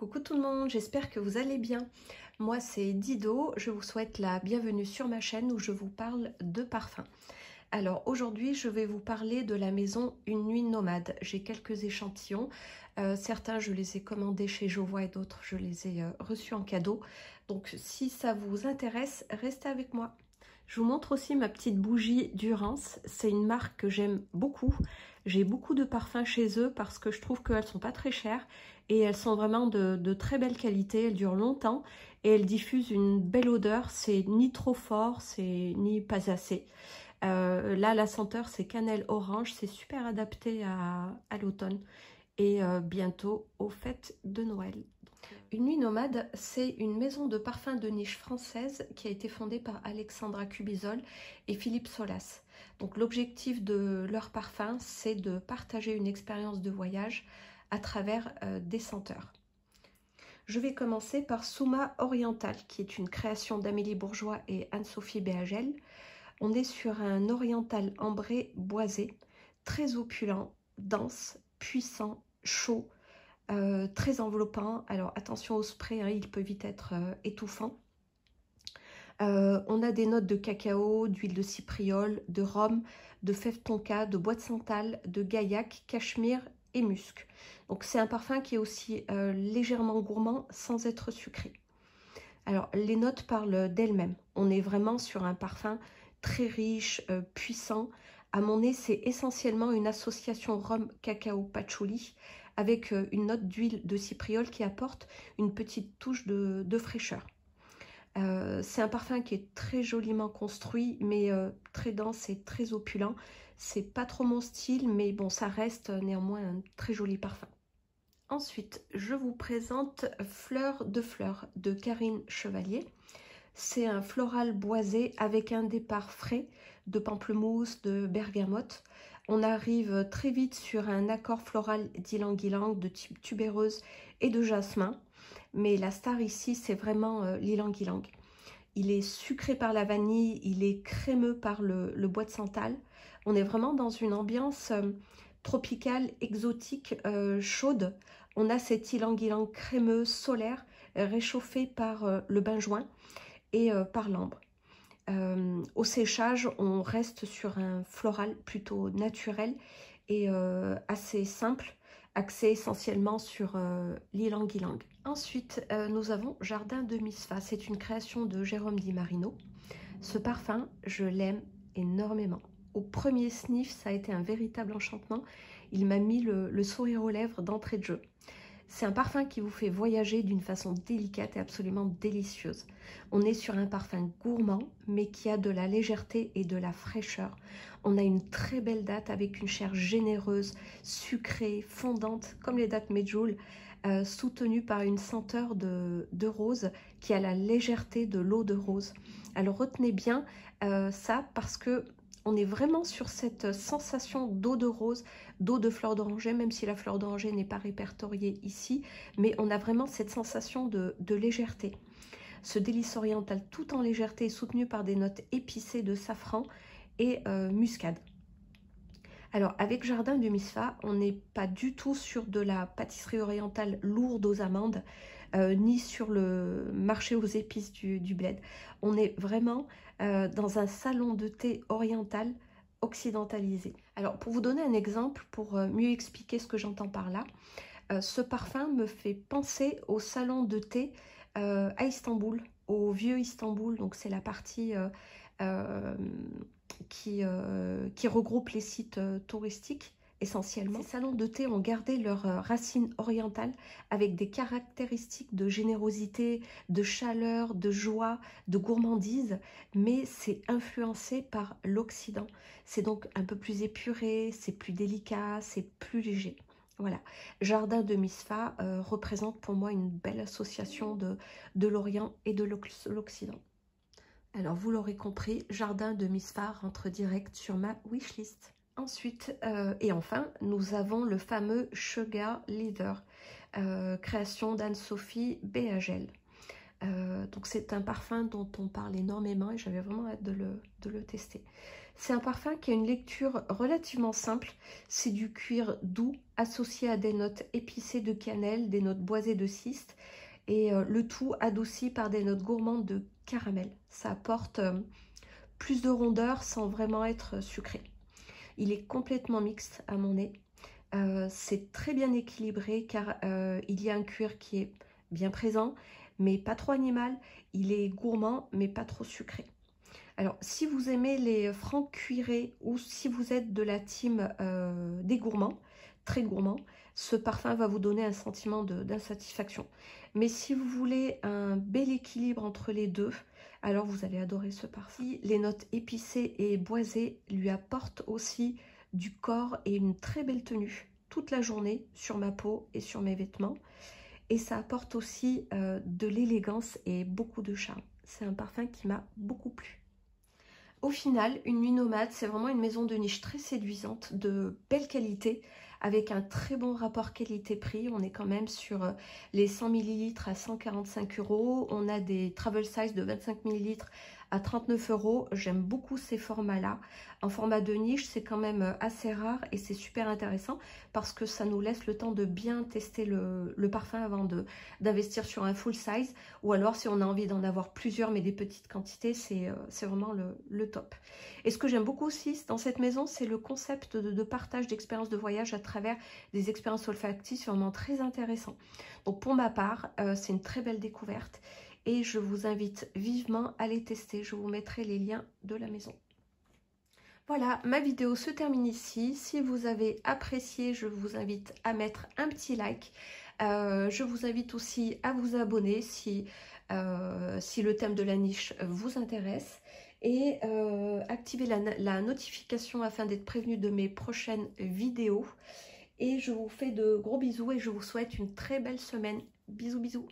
Coucou tout le monde, j'espère que vous allez bien. Moi c'est Dido, je vous souhaite la bienvenue sur ma chaîne où je vous parle de parfums. Alors aujourd'hui je vais vous parler de la maison Une Nuit Nomade. J'ai quelques échantillons, certains je les ai commandés chez Jovois et d'autres je les ai reçus en cadeau. Donc si ça vous intéresse, restez avec moi. Je vous montre aussi ma petite bougie Durance, c'est une marque que j'aime beaucoup. J'ai beaucoup de parfums chez eux parce que je trouve qu'elles sont pas très chères et elles sont vraiment de très belle qualité, elles durent longtemps et elles diffusent une belle odeur, c'est ni trop fort, c'est ni pas assez. Là la senteur c'est cannelle orange, c'est super adapté à l'automne et bientôt aux fêtes de Noël. Une Nuit Nomade, c'est une maison de parfums de niche française qui a été fondée par Alexandra Cubizol et Philippe Solas. Donc l'objectif de leur parfum, c'est de partager une expérience de voyage à travers des senteurs. Je vais commencer par Souma Oriental, qui est une création d'Amélie Bourgeois et Anne-Sophie Béagel. On est sur un oriental ambré boisé, très opulent, dense, puissant, chaud, très enveloppant. Alors attention au spray, hein, il peut vite être étouffant. On a des notes de cacao, d'huile de cypriole, de rhum, de fève tonka, de bois de santal, de gaillac, cachemire et musc. Donc c'est un parfum qui est aussi légèrement gourmand sans être sucré. Alors les notes parlent d'elles-mêmes. On est vraiment sur un parfum très riche, puissant. À mon nez, c'est essentiellement une association rhum-cacao-patchouli avec une note d'huile de cypriole qui apporte une petite touche de fraîcheur. C'est un parfum qui est très joliment construit, mais très dense et très opulent. C'est pas trop mon style, mais bon, ça reste néanmoins un très joli parfum. Ensuite, je vous présente Fleur de Karine Chevalier. C'est un floral boisé avec un départ frais de pamplemousse, de bergamote. On arrive très vite sur un accord floral d'ylang-ylang, de tubéreuse et de jasmin. Mais la star ici, c'est vraiment l'ylang-ylang. Il est sucré par la vanille, il est crémeux par le bois de santal. On est vraiment dans une ambiance tropicale, exotique, chaude. On a cet ylang-ylang crémeux, solaire, réchauffé par le benjoin et par l'ambre. Au séchage, on reste sur un floral plutôt naturel et assez simple, axé essentiellement sur l'ylang-ylang. Ensuite, nous avons Jardin de Misfa. C'est une création de Jérôme Di Marino. Ce parfum, je l'aime énormément. Au premier sniff, ça a été un véritable enchantement. Il m'a mis le sourire aux lèvres d'entrée de jeu. C'est un parfum qui vous fait voyager d'une façon délicate et absolument délicieuse. On est sur un parfum gourmand, mais qui a de la légèreté et de la fraîcheur. On a une très belle date avec une chair généreuse, sucrée, fondante, comme les dates Medjool, soutenue par une senteur de rose qui a la légèreté de l'eau de rose. Alors retenez bien ça parce que on est vraiment sur cette sensation d'eau de rose, d'eau de fleur d'oranger, même si la fleur d'oranger n'est pas répertoriée ici, mais on a vraiment cette sensation de légèreté. Ce délice oriental tout en légèreté est soutenu par des notes épicées de safran et muscade. Alors avec Jardin de Misfa, on n'est pas du tout sur de la pâtisserie orientale lourde aux amandes, ni sur le marché aux épices du bled. On est vraiment dans un salon de thé oriental occidentalisé. Alors pour vous donner un exemple, pour mieux expliquer ce que j'entends par là, ce parfum me fait penser au salon de thé à Istanbul, au vieux Istanbul, donc c'est la partie qui regroupe les sites touristiques essentiellement. Ces salons de thé ont gardé leurs racines orientales avec des caractéristiques de générosité, de chaleur, de joie, de gourmandise, mais c'est influencé par l'Occident. C'est donc un peu plus épuré, c'est plus délicat, c'est plus léger. Voilà, Jardin de Misfa représente pour moi une belle association de l'Orient et de l'Occident. Alors vous l'aurez compris, Jardin de Misfa rentre direct sur ma wishlist. Ensuite, et enfin, nous avons le fameux Sugar Leather, création d'Anne-Sophie Béagel. Donc c'est un parfum dont on parle énormément et j'avais vraiment hâte de le tester. C'est un parfum qui a une lecture relativement simple. C'est du cuir doux associé à des notes épicées de cannelle, des notes boisées de cyste et le tout adouci par des notes gourmandes de caramel. Ça apporte plus de rondeur sans vraiment être sucré. Il est complètement mixte à mon nez. C'est très bien équilibré car il y a un cuir qui est bien présent, mais pas trop animal. Il est gourmand, mais pas trop sucré. Alors, si vous aimez les francs cuirés ou si vous êtes de la team des gourmands, très gourmands, ce parfum va vous donner un sentiment d'insatisfaction. Mais si vous voulez un bel équilibre entre les deux, alors vous allez adorer ce parfum. Les notes épicées et boisées lui apportent aussi du corps et une très belle tenue toute la journée sur ma peau et sur mes vêtements. Et ça apporte aussi de l'élégance et beaucoup de charme. C'est un parfum qui m'a beaucoup plu. Au final, une nuit nomade, c'est vraiment une maison de niche très séduisante, de belle qualité, avec un très bon rapport qualité-prix. On est quand même sur les 100 ml à 145 €. On a des travel size de 25 ml à 39 €. J'aime beaucoup ces formats-là. En format de niche, c'est quand même assez rare et c'est super intéressant parce que ça nous laisse le temps de bien tester le parfum avant d'investir sur un full size. Ou alors, si on a envie d'en avoir plusieurs, mais des petites quantités, c'est vraiment le top. Et ce que j'aime beaucoup aussi dans cette maison, c'est le concept de partage d'expériences de voyage à travers des expériences olfactives. C'est vraiment très intéressant. Donc, pour ma part, c'est une très belle découverte. Et je vous invite vivement à les tester. Je vous mettrai les liens de la maison. Voilà, ma vidéo se termine ici. Si vous avez apprécié, je vous invite à mettre un petit like. Je vous invite aussi à vous abonner si le thème de la niche vous intéresse. Et activer la notification afin d'être prévenu de mes prochaines vidéos. Et je vous fais de gros bisous et je vous souhaite une très belle semaine. Bisous, bisous.